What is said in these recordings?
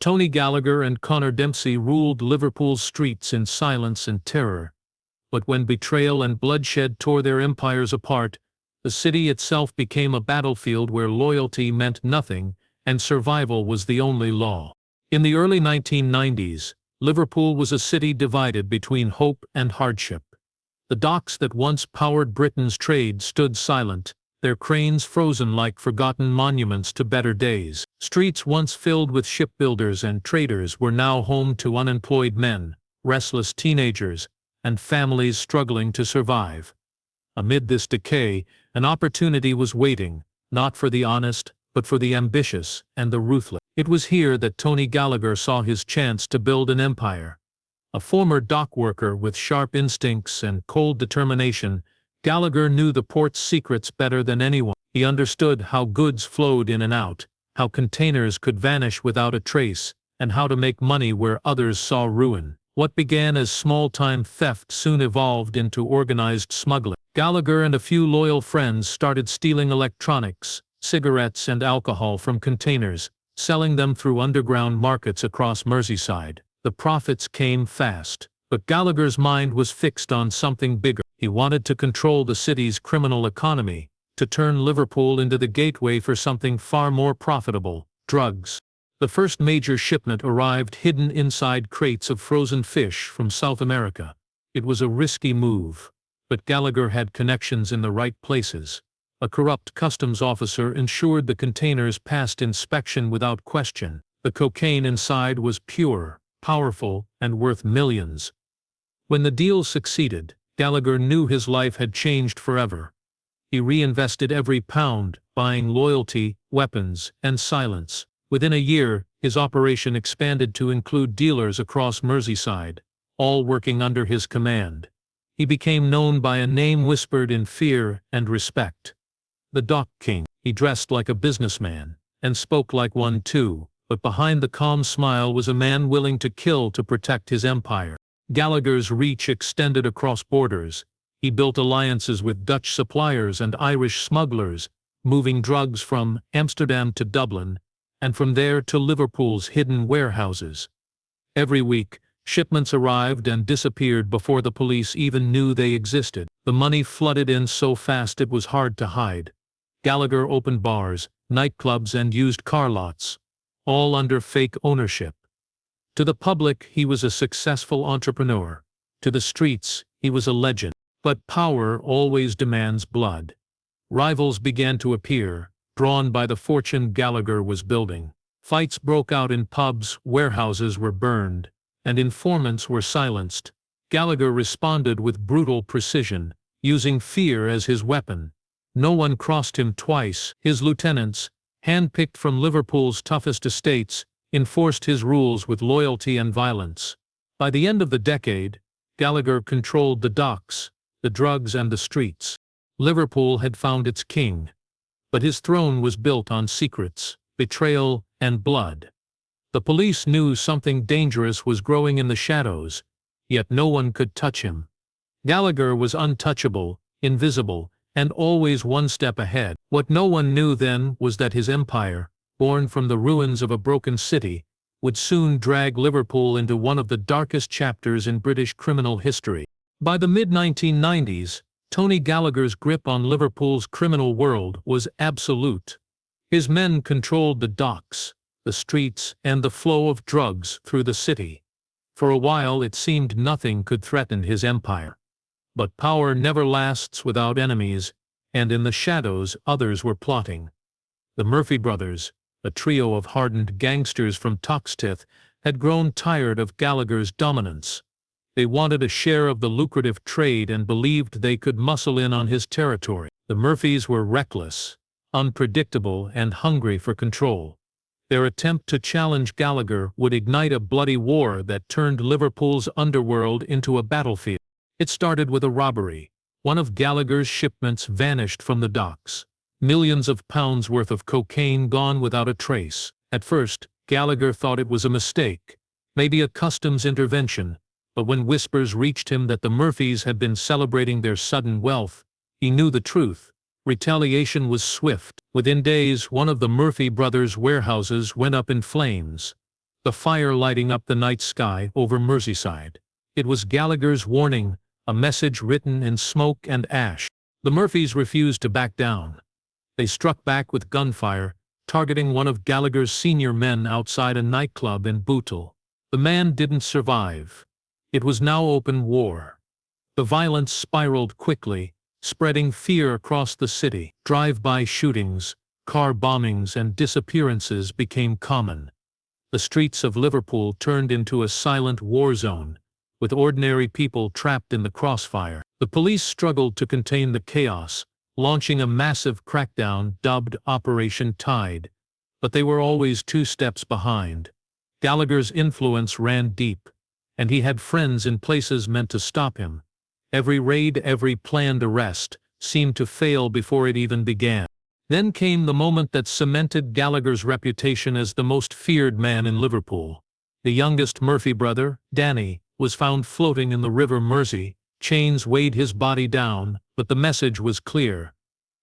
Tony Gallagher and Connor Dempsey ruled Liverpool's streets in silence and terror. But when betrayal and bloodshed tore their empires apart, the city itself became a battlefield where loyalty meant nothing and survival was the only law. In the early 1990s, Liverpool was a city divided between hope and hardship. The docks that once powered Britain's trade stood silent, their cranes frozen like forgotten monuments to better days. Streets once filled with shipbuilders and traders were now home to unemployed men, restless teenagers, and families struggling to survive. Amid this decay, an opportunity was waiting, not for the honest, but for the ambitious and the ruthless. It was here that Tony Gallagher saw his chance to build an empire. A former dock worker with sharp instincts and cold determination, Gallagher knew the port's secrets better than anyone. He understood how goods flowed in and out, how containers could vanish without a trace, and how to make money where others saw ruin. What began as small-time theft soon evolved into organized smuggling. Gallagher and a few loyal friends started stealing electronics, cigarettes and alcohol from containers, selling them through underground markets across Merseyside. The profits came fast, but Gallagher's mind was fixed on something bigger. He wanted to control the city's criminal economy, to turn Liverpool into the gateway for something far more profitable: drugs. The first major shipment arrived hidden inside crates of frozen fish from South America. It was a risky move, but Gallagher had connections in the right places. A corrupt customs officer ensured the containers passed inspection without question. The cocaine inside was pure, powerful, and worth millions. When the deal succeeded, Gallagher knew his life had changed forever. He reinvested every pound, buying loyalty, weapons, and silence. Within a year, his operation expanded to include dealers across Merseyside, all working under his command. He became known by a name whispered in fear and respect: the Dock King. He dressed like a businessman, and spoke like one too, but behind the calm smile was a man willing to kill to protect his empire. Gallagher's reach extended across borders. He built alliances with Dutch suppliers and Irish smugglers, moving drugs from Amsterdam to Dublin, and from there to Liverpool's hidden warehouses. Every week, shipments arrived and disappeared before the police even knew they existed. The money flooded in so fast it was hard to hide. Gallagher opened bars, nightclubs, and used car lots, all under fake ownership. To the public, he was a successful entrepreneur. To the streets, he was a legend. But power always demands blood. Rivals began to appear, drawn by the fortune Gallagher was building. Fights broke out in pubs, warehouses were burned, and informants were silenced. Gallagher responded with brutal precision, using fear as his weapon. No one crossed him twice. His lieutenants, handpicked from Liverpool's toughest estates, enforced his rules with loyalty and violence. By the end of the decade, Gallagher controlled the docks, the drugs, and the streets. Liverpool had found its king, but his throne was built on secrets, betrayal, and blood. The police knew something dangerous was growing in the shadows, yet no one could touch him. Gallagher was untouchable, invisible, and always one step ahead. What no one knew then was that his empire, born from the ruins of a broken city, would soon drag Liverpool into one of the darkest chapters in British criminal history. By the mid-1990s, Tony Gallagher's grip on Liverpool's criminal world was absolute. His men controlled the docks, the streets, and the flow of drugs through the city. For a while it seemed nothing could threaten his empire. But power never lasts without enemies, and in the shadows others were plotting. The Murphy brothers, a trio of hardened gangsters from Toxteth, had grown tired of Gallagher's dominance. They wanted a share of the lucrative trade and believed they could muscle in on his territory. The Murphys were reckless, unpredictable, and hungry for control. Their attempt to challenge Gallagher would ignite a bloody war that turned Liverpool's underworld into a battlefield. It started with a robbery. One of Gallagher's shipments vanished from the docks. Millions of pounds worth of cocaine gone without a trace. At first, Gallagher thought it was a mistake, maybe a customs intervention. But when whispers reached him that the Murphys had been celebrating their sudden wealth, he knew the truth. Retaliation was swift. Within days, one of the Murphy brothers' warehouses went up in flames. the fire lighting up the night sky over Merseyside. It was Gallagher's warning, a message written in smoke and ash. The Murphys refused to back down. They struck back with gunfire, targeting one of Gallagher's senior men outside a nightclub in Bootle. The man didn't survive. It was now open war. The violence spiraled quickly, spreading fear across the city. Drive-by shootings, car bombings, and disappearances became common. The streets of Liverpool turned into a silent war zone, with ordinary people trapped in the crossfire. The police struggled to contain the chaos, launching a massive crackdown dubbed Operation Tide, but they were always 2 steps behind. Gallagher's influence ran deep, and he had friends in places meant to stop him. Every raid, every planned arrest, seemed to fail before it even began. Then came the moment that cemented Gallagher's reputation as the most feared man in Liverpool. The youngest Murphy brother, Danny, was found floating in the River Mersey. Chains weighed his body down, but the message was clear.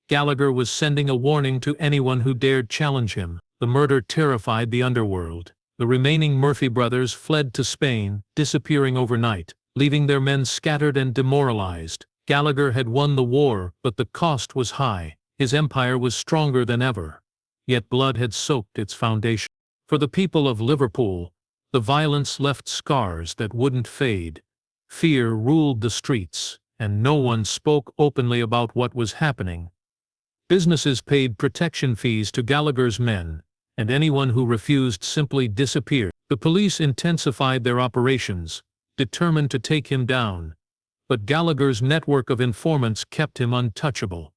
Gallagher was sending a warning to anyone who dared challenge him. The murder terrified the underworld. The remaining Murphy brothers fled to Spain, disappearing overnight, leaving their men scattered and demoralized. Gallagher had won the war, but the cost was high. His empire was stronger than ever. Yet blood had soaked its foundation. For the people of Liverpool, the violence left scars that wouldn't fade. Fear ruled the streets, and no one spoke openly about what was happening. Businesses paid protection fees to Gallagher's men, and anyone who refused simply disappeared. The police intensified their operations, determined to take him down, but Gallagher's network of informants kept him untouchable.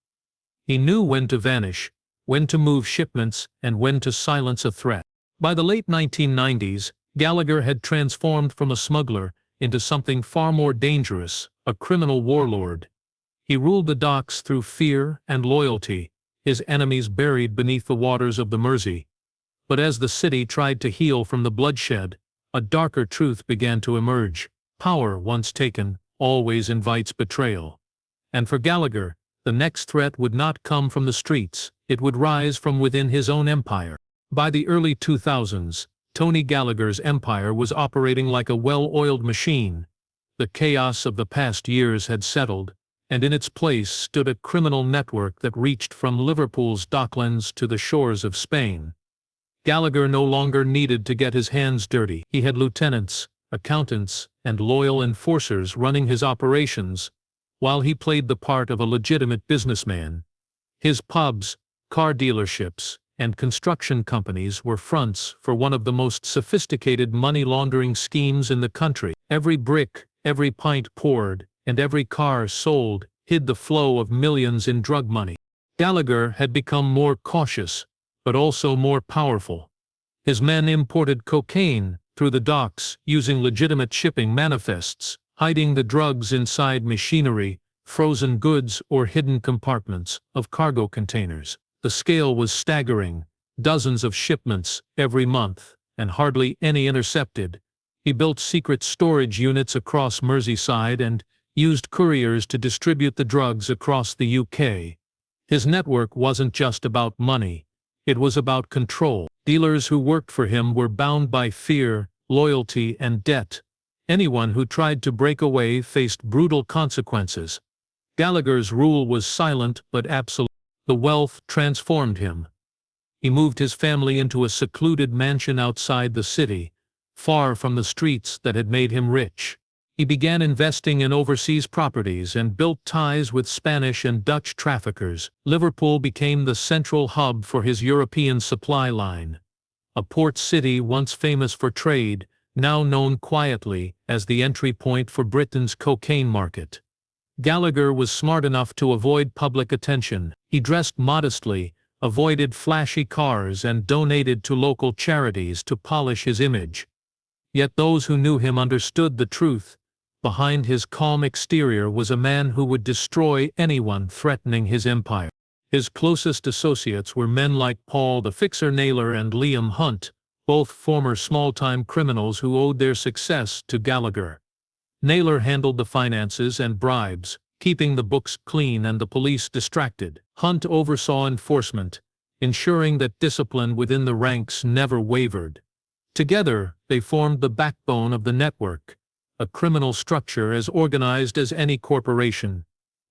He knew when to vanish, when to move shipments, and when to silence a threat. By the late 1990s, Gallagher had transformed from a smuggler into something far more dangerous, a criminal warlord. He ruled the docks through fear and loyalty, his enemies buried beneath the waters of the Mersey. But as the city tried to heal from the bloodshed, a darker truth began to emerge. Power, once taken, always invites betrayal. And for Gallagher, the next threat would not come from the streets, it would rise from within his own empire. By the early 2000s, Tony Gallagher's empire was operating like a well-oiled machine. The chaos of the past years had settled, and in its place stood a criminal network that reached from Liverpool's docklands to the shores of Spain. Gallagher no longer needed to get his hands dirty. He had lieutenants, accountants, and loyal enforcers running his operations, while he played the part of a legitimate businessman. His pubs, car dealerships, and construction companies were fronts for one of the most sophisticated money laundering schemes in the country. Every brick, every pint poured, and every car sold hid the flow of millions in drug money. Gallagher had become more cautious, but also more powerful. His men imported cocaine through the docks using legitimate shipping manifests, hiding the drugs inside machinery, frozen goods, or hidden compartments of cargo containers. The scale was staggering, dozens of shipments every month, and hardly any intercepted. He built secret storage units across Merseyside and used couriers to distribute the drugs across the UK. His network wasn't just about money, it was about control. Dealers who worked for him were bound by fear, loyalty, and debt. Anyone who tried to break away faced brutal consequences. Gallagher's rule was silent but absolute. The wealth transformed him. He moved his family into a secluded mansion outside the city, far from the streets that had made him rich. He began investing in overseas properties and built ties with Spanish and Dutch traffickers. Liverpool became the central hub for his European supply line. A port city once famous for trade, now known quietly as the entry point for Britain's cocaine market. Gallagher was smart enough to avoid public attention. He dressed modestly, avoided flashy cars, and donated to local charities to polish his image. Yet those who knew him understood the truth. Behind his calm exterior was a man who would destroy anyone threatening his empire. His closest associates were men like Paul the Fixer Naylor and Liam Hunt, both former small-time criminals who owed their success to Gallagher. Naylor handled the finances and bribes, keeping the books clean and the police distracted. Hunt oversaw enforcement, ensuring that discipline within the ranks never wavered. Together, they formed the backbone of the network, a criminal structure as organized as any corporation.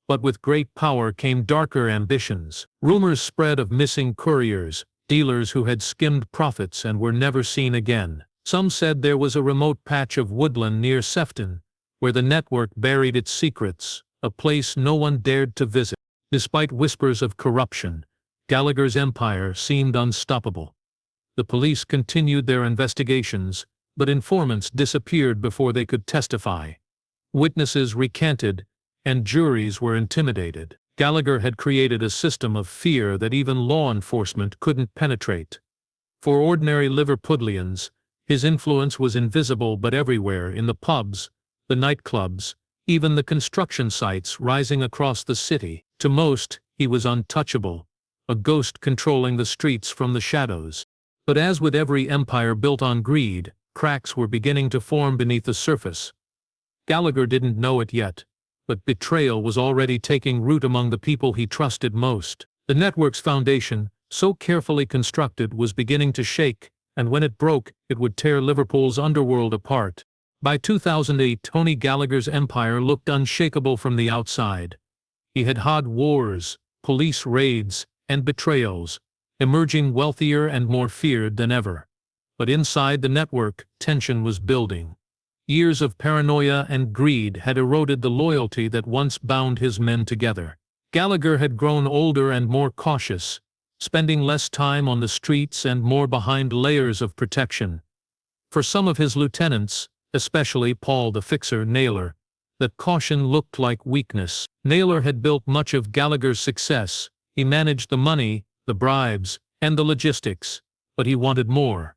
But with great power came darker ambitions. Rumors spread of missing couriers, dealers who had skimmed profits and were never seen again. Some said there was a remote patch of woodland near Sefton, where the network buried its secrets, a place no one dared to visit. Despite whispers of corruption, Gallagher's empire seemed unstoppable. The police continued their investigations, but informants disappeared before they could testify. Witnesses recanted, and juries were intimidated. Gallagher had created a system of fear that even law enforcement couldn't penetrate. For ordinary Liverpudlians, his influence was invisible but everywhere, in the pubs, the nightclubs, even the construction sites rising across the city. To most, he was untouchable, a ghost controlling the streets from the shadows. But as with every empire built on greed, cracks were beginning to form beneath the surface. Gallagher didn't know it yet, but betrayal was already taking root among the people he trusted most. The network's foundation, so carefully constructed, was beginning to shake, and when it broke, it would tear Liverpool's underworld apart. By 2008, Tony Gallagher's empire looked unshakable from the outside. He had had wars, police raids, and betrayals, emerging wealthier and more feared than ever. But inside the network, tension was building. Years of paranoia and greed had eroded the loyalty that once bound his men together. Gallagher had grown older and more cautious, spending less time on the streets and more behind layers of protection. For some of his lieutenants, especially Paul the Fixer Naylor, that caution looked like weakness. Naylor had built much of Gallagher's success. He managed the money, the bribes, and the logistics, but he wanted more.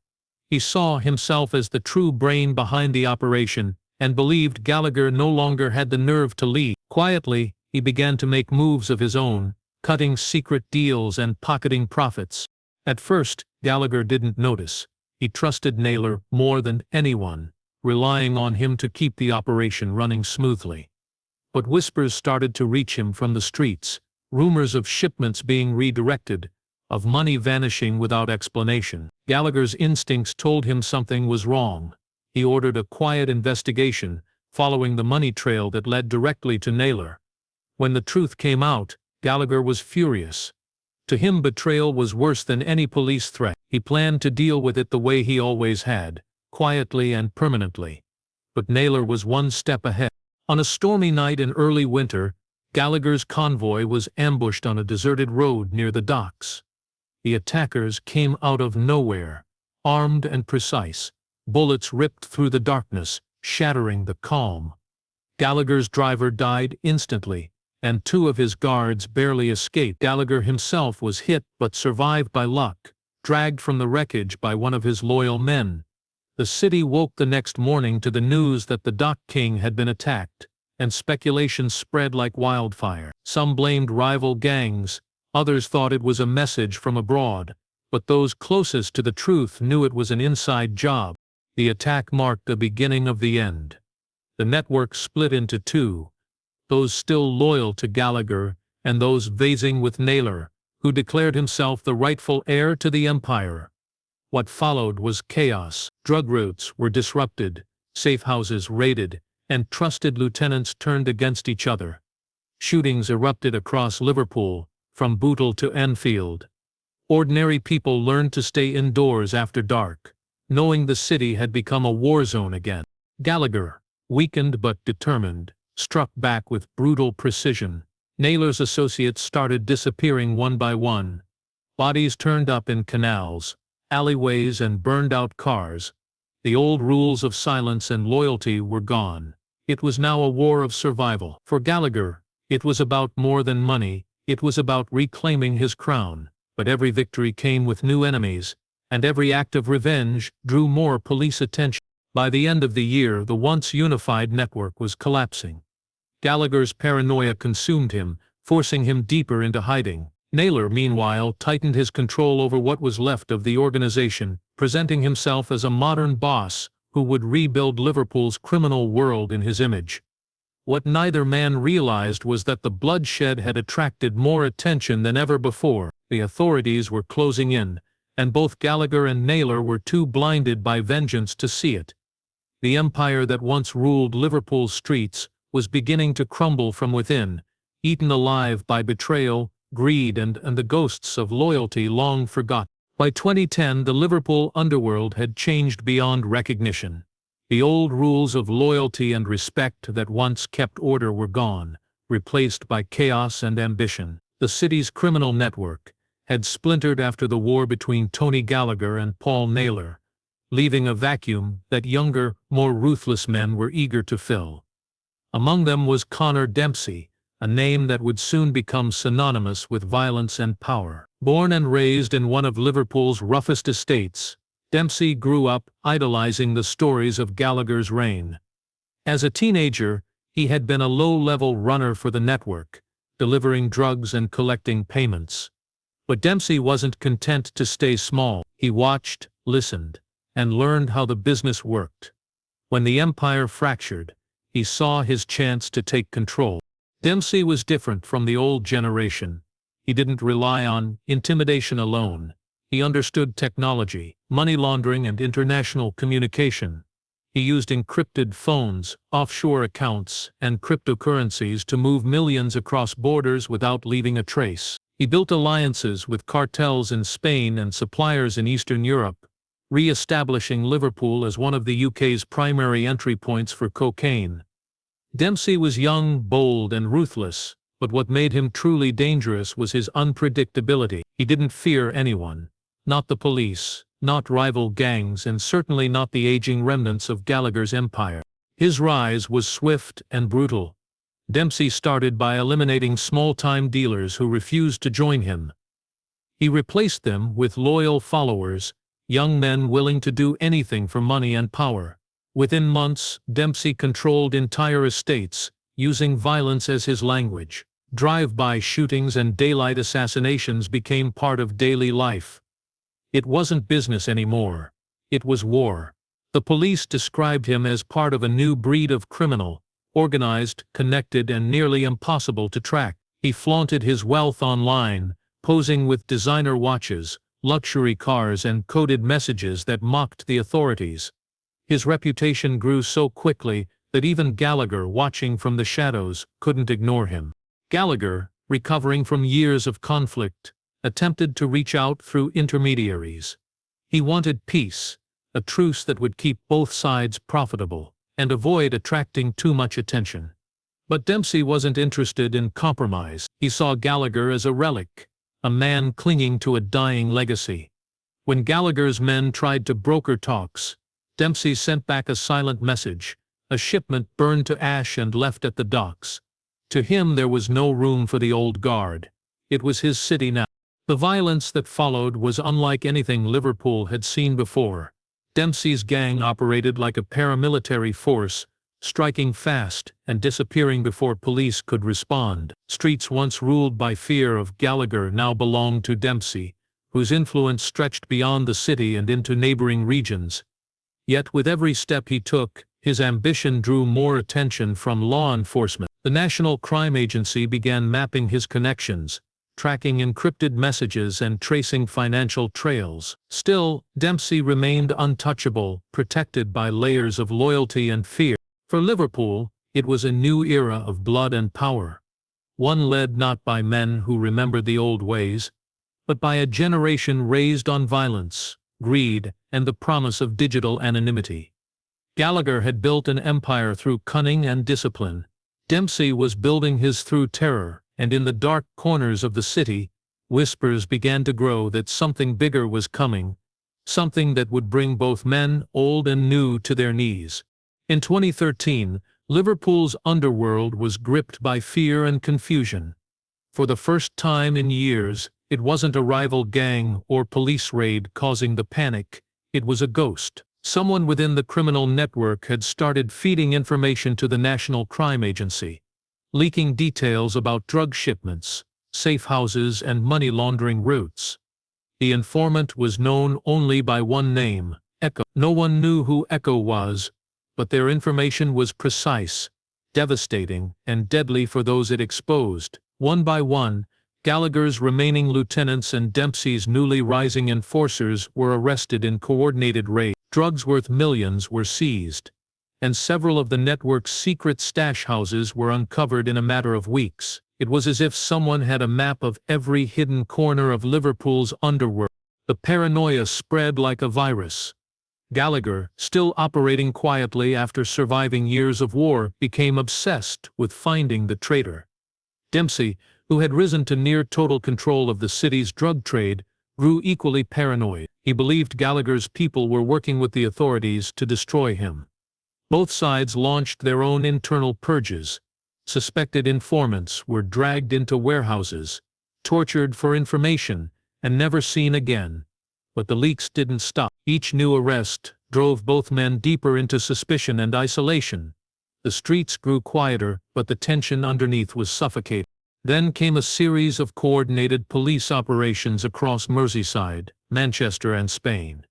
He saw himself as the true brain behind the operation, and believed Gallagher no longer had the nerve to lead. Quietly, he began to make moves of his own, cutting secret deals and pocketing profits. At first, Gallagher didn't notice. He trusted Naylor more than anyone, relying on him to keep the operation running smoothly. But whispers started to reach him from the streets, rumors of shipments being redirected, of money vanishing without explanation. Gallagher's instincts told him something was wrong. He ordered a quiet investigation, following the money trail that led directly to Naylor. When the truth came out, Gallagher was furious. To him, betrayal was worse than any police threat. He planned to deal with it the way he always had, quietly and permanently. But Naylor was one step ahead. On a stormy night in early winter, Gallagher's convoy was ambushed on a deserted road near the docks. The attackers came out of nowhere, armed and precise. Bullets ripped through the darkness, shattering the calm. Gallagher's driver died instantly, and two of his guards barely escaped. Gallagher himself was hit but survived by luck, dragged from the wreckage by one of his loyal men. The city woke the next morning to the news that the Dock King had been attacked, and speculation spread like wildfire. Some blamed rival gangs, others thought it was a message from abroad, but those closest to the truth knew it was an inside job. The attack marked the beginning of the end. The network split into two, those still loyal to Gallagher and those vasing with Naylor, who declared himself the rightful heir to the empire. What followed was chaos. Drug routes were disrupted, safe houses raided, and trusted lieutenants turned against each other. Shootings erupted across Liverpool, from Bootle to Enfield. Ordinary people learned to stay indoors after dark, knowing the city had become a war zone again. Gallagher, weakened but determined, struck back with brutal precision. Naylor's associates started disappearing one by one. Bodies turned up in canals, alleyways, and burned-out cars. The old rules of silence and loyalty were gone. It was now a war of survival. For Gallagher, it was about more than money. It was about reclaiming his crown. But every victory came with new enemies, and every act of revenge drew more police attention. By the end of the year, the once unified network was collapsing. Gallagher's paranoia consumed him, forcing him deeper into hiding. Naylor, meanwhile, tightened his control over what was left of the organization, presenting himself as a modern boss who would rebuild Liverpool's criminal world in his image. What neither man realized was that the bloodshed had attracted more attention than ever before. The authorities were closing in, and both Gallagher and Naylor were too blinded by vengeance to see it. The empire that once ruled Liverpool's streets was beginning to crumble from within, eaten alive by betrayal, greed, and the ghosts of loyalty long forgotten. By 2010, the Liverpool underworld had changed beyond recognition. The old rules of loyalty and respect that once kept order were gone, replaced by chaos and ambition. The city's criminal network had splintered after the war between Tony Gallagher and Paul Naylor, leaving a vacuum that younger, more ruthless men were eager to fill. Among them was Connor Dempsey, a name that would soon become synonymous with violence and power. Born and raised in one of Liverpool's roughest estates, Dempsey grew up idolizing the stories of Gallagher's reign. As a teenager, he had been a low-level runner for the network, delivering drugs and collecting payments. But Dempsey wasn't content to stay small. He watched, listened, and learned how the business worked. When the empire fractured, he saw his chance to take control. Dempsey was different from the old generation. He didn't rely on intimidation alone. He understood technology, money laundering, and international communication. He used encrypted phones, offshore accounts, and cryptocurrencies to move millions across borders without leaving a trace. He built alliances with cartels in Spain and suppliers in Eastern Europe, re-establishing Liverpool as one of the UK's primary entry points for cocaine. Dempsey was young, bold, and ruthless, but what made him truly dangerous was his unpredictability. He didn't fear anyone. Not the police, not rival gangs, and certainly not the aging remnants of Gallagher's empire. His rise was swift and brutal. Dempsey started by eliminating small-time dealers who refused to join him. He replaced them with loyal followers, young men willing to do anything for money and power. Within months, Dempsey controlled entire estates, using violence as his language. Drive-by shootings and daylight assassinations became part of daily life. It wasn't business anymore. It was war. The police described him as part of a new breed of criminal, organized, connected, and nearly impossible to track. He flaunted his wealth online, posing with designer watches, luxury cars, and coded messages that mocked the authorities. His reputation grew so quickly that even Gallagher, watching from the shadows, couldn't ignore him. Gallagher, recovering from years of conflict, attempted to reach out through intermediaries. He wanted peace, a truce that would keep both sides profitable, and avoid attracting too much attention. But Dempsey wasn't interested in compromise. He saw Gallagher as a relic, a man clinging to a dying legacy. When Gallagher's men tried to broker talks, Dempsey sent back a silent message, a shipment burned to ash and left at the docks. To him there was no room for the old guard. It was his city now. The violence that followed was unlike anything Liverpool had seen before. Dempsey's gang operated like a paramilitary force, striking fast and disappearing before police could respond. Streets once ruled by fear of Gallagher now belonged to Dempsey, whose influence stretched beyond the city and into neighboring regions. Yet with every step he took, his ambition drew more attention from law enforcement. The National Crime Agency began mapping his connections, tracking encrypted messages and tracing financial trails. Still, Dempsey remained untouchable, protected by layers of loyalty and fear. For Liverpool, it was a new era of blood and power. One led not by men who remembered the old ways, but by a generation raised on violence, greed, and the promise of digital anonymity. Gallagher had built an empire through cunning and discipline. Dempsey was building his through terror. And in the dark corners of the city, whispers began to grow that something bigger was coming, something that would bring both men, old and new, to their knees. In 2013, Liverpool's underworld was gripped by fear and confusion. For the first time in years, it wasn't a rival gang or police raid causing the panic, it was a ghost. Someone within the criminal network had started feeding information to the National Crime Agency, leaking details about drug shipments, safe houses, and money laundering routes. The informant was known only by one name, Echo. No one knew who Echo was, but their information was precise, devastating, and deadly for those it exposed. One by one, Gallagher's remaining lieutenants and Dempsey's newly rising enforcers were arrested in coordinated raids. Drugs worth millions were seized, and several of the network's secret stash houses were uncovered in a matter of weeks. It was as if someone had a map of every hidden corner of Liverpool's underworld. The paranoia spread like a virus. Gallagher, still operating quietly after surviving years of war, became obsessed with finding the traitor. Dempsey, who had risen to near total control of the city's drug trade, grew equally paranoid. He believed Gallagher's people were working with the authorities to destroy him. Both sides launched their own internal purges. Suspected informants were dragged into warehouses, tortured for information, and never seen again. But the leaks didn't stop. Each new arrest drove both men deeper into suspicion and isolation. The streets grew quieter, but the tension underneath was suffocating. Then came a series of coordinated police operations across Merseyside, Manchester, and Spain.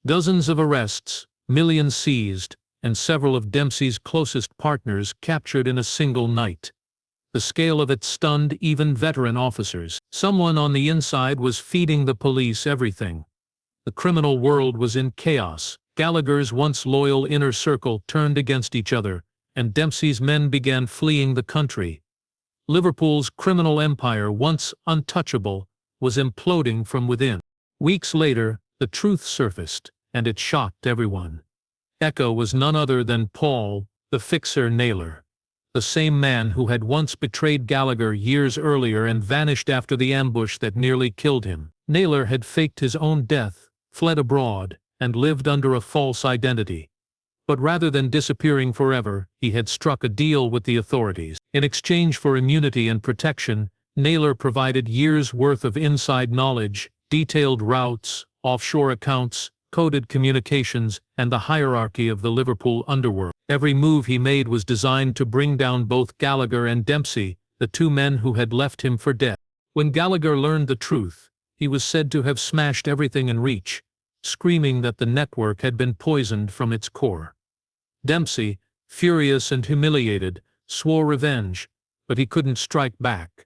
Dozens of arrests, millions seized, and several of Dempsey's closest partners captured in a single night. The scale of it stunned even veteran officers. Someone on the inside was feeding the police everything. The criminal world was in chaos. Gallagher's once loyal inner circle turned against each other, and Dempsey's men began fleeing the country. Liverpool's criminal empire, once untouchable, was imploding from within. Weeks later, the truth surfaced, and it shocked everyone. Echo was none other than Paul, the fixer Naylor, the same man who had once betrayed Gallagher years earlier and vanished after the ambush that nearly killed him. Naylor had faked his own death, fled abroad, and lived under a false identity. But rather than disappearing forever, he had struck a deal with the authorities. In exchange for immunity and protection, Naylor provided years' worth of inside knowledge, detailed routes, offshore accounts, coded communications, and the hierarchy of the Liverpool underworld. Every move he made was designed to bring down both Gallagher and Dempsey, the two men who had left him for dead. When Gallagher learned the truth, he was said to have smashed everything in reach, screaming that the network had been poisoned from its core. Dempsey, furious and humiliated, swore revenge, but he couldn't strike back.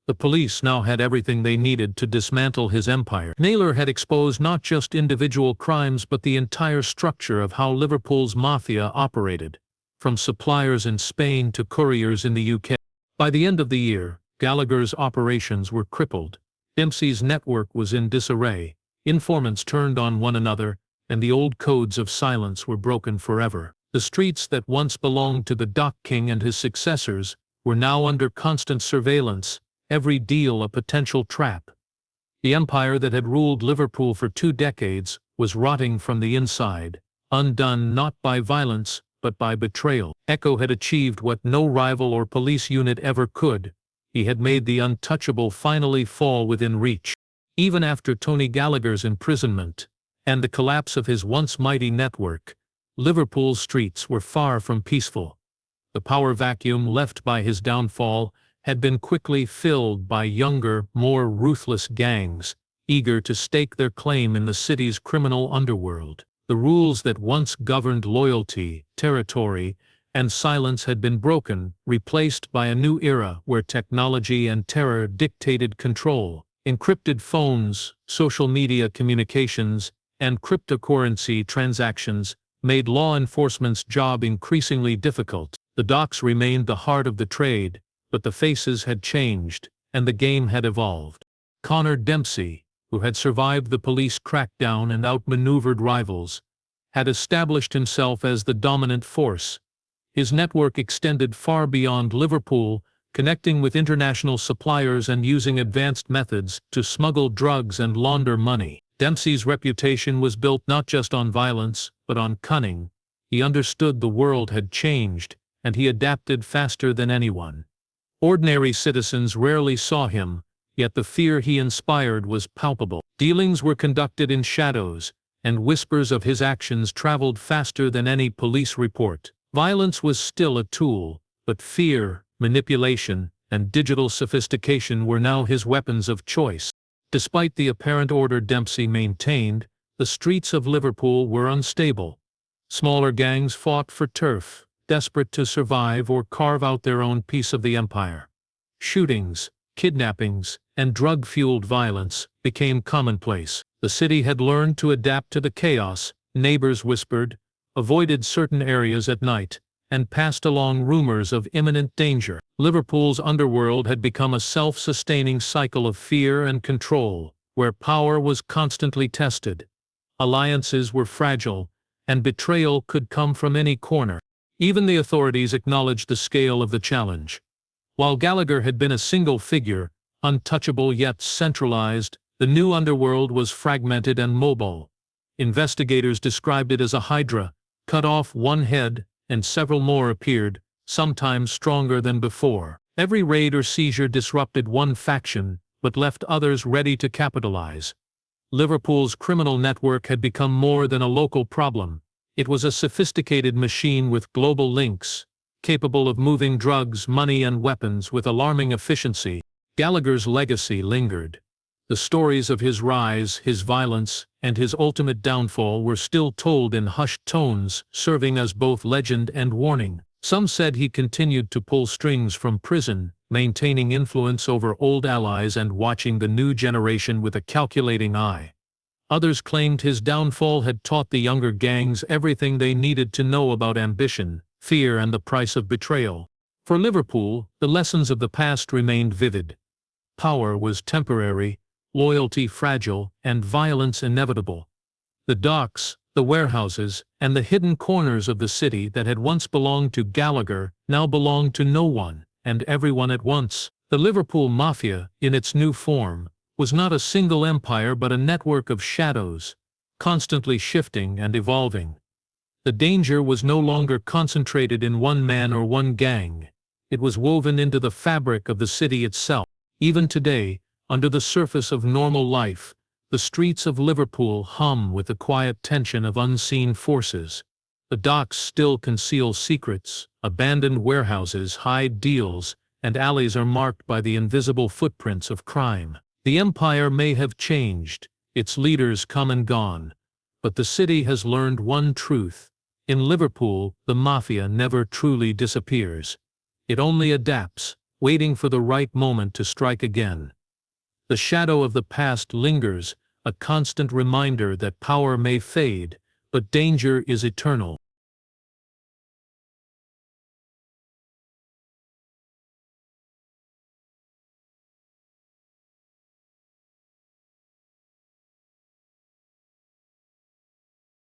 The police now had everything they needed to dismantle his empire. Naylor had exposed not just individual crimes but the entire structure of how Liverpool's Mafia operated, from suppliers in Spain to couriers in the UK. By the end of the year, Gallagher's operations were crippled. Dempsey's network was in disarray, informants turned on one another, and the old codes of silence were broken forever. The streets that once belonged to the Dock King and his successors were now under constant surveillance, every deal a potential trap. The empire that had ruled Liverpool for 2 decades was rotting from the inside, undone not by violence but by betrayal. Echo had achieved what no rival or police unit ever could. He had made the untouchable finally fall within reach. Even after Tony Gallagher's imprisonment and the collapse of his once mighty network, Liverpool's streets were far from peaceful. The power vacuum left by his downfall had been quickly filled by younger, more ruthless gangs, eager to stake their claim in the city's criminal underworld. The rules that once governed loyalty, territory, and silence had been broken, replaced by a new era where technology and terror dictated control. Encrypted phones, social media communications, and cryptocurrency transactions made law enforcement's job increasingly difficult. The docks remained the heart of the trade, but the faces had changed, and the game had evolved. Connor Dempsey, who had survived the police crackdown and outmaneuvered rivals, had established himself as the dominant force. His network extended far beyond Liverpool, connecting with international suppliers and using advanced methods to smuggle drugs and launder money. Dempsey's reputation was built not just on violence, but on cunning. He understood the world had changed, and he adapted faster than anyone. Ordinary citizens rarely saw him, yet the fear he inspired was palpable. Dealings were conducted in shadows, and whispers of his actions traveled faster than any police report. Violence was still a tool, but fear, manipulation, and digital sophistication were now his weapons of choice. Despite the apparent order Dempsey maintained, the streets of Liverpool were unstable. Smaller gangs fought for turf, desperate to survive or carve out their own piece of the empire. Shootings, kidnappings, and drug-fueled violence became commonplace. The city had learned to adapt to the chaos, neighbors whispered, avoided certain areas at night, and passed along rumors of imminent danger. Liverpool's underworld had become a self-sustaining cycle of fear and control, where power was constantly tested. Alliances were fragile, and betrayal could come from any corner. Even the authorities acknowledged the scale of the challenge. While Gallagher had been a single figure, untouchable yet centralized, the new underworld was fragmented and mobile. Investigators described it as a hydra, cut off one head, and several more appeared, sometimes stronger than before. Every raid or seizure disrupted one faction, but left others ready to capitalize. Liverpool's criminal network had become more than a local problem. It was a sophisticated machine with global links, capable of moving drugs, money, and weapons with alarming efficiency. Gallagher's legacy lingered. The stories of his rise, his violence, and his ultimate downfall were still told in hushed tones, serving as both legend and warning. Some said he continued to pull strings from prison, maintaining influence over old allies and watching the new generation with a calculating eye. Others claimed his downfall had taught the younger gangs everything they needed to know about ambition, fear, and the price of betrayal. For Liverpool, the lessons of the past remained vivid. Power was temporary, loyalty fragile, and violence inevitable. The docks, the warehouses, and the hidden corners of the city that had once belonged to Gallagher now belonged to no one and everyone at once. The Liverpool Mafia, in its new form, was not a single empire but a network of shadows, constantly shifting and evolving. The danger was no longer concentrated in one man or one gang. It was woven into the fabric of the city itself. Even today, under the surface of normal life, the streets of Liverpool hum with the quiet tension of unseen forces. The docks still conceal secrets, abandoned warehouses hide deals, and alleys are marked by the invisible footprints of crime. The empire may have changed, its leaders come and gone, but the city has learned one truth. In Liverpool, the mafia never truly disappears. It only adapts, waiting for the right moment to strike again. The shadow of the past lingers, a constant reminder that power may fade, but danger is eternal.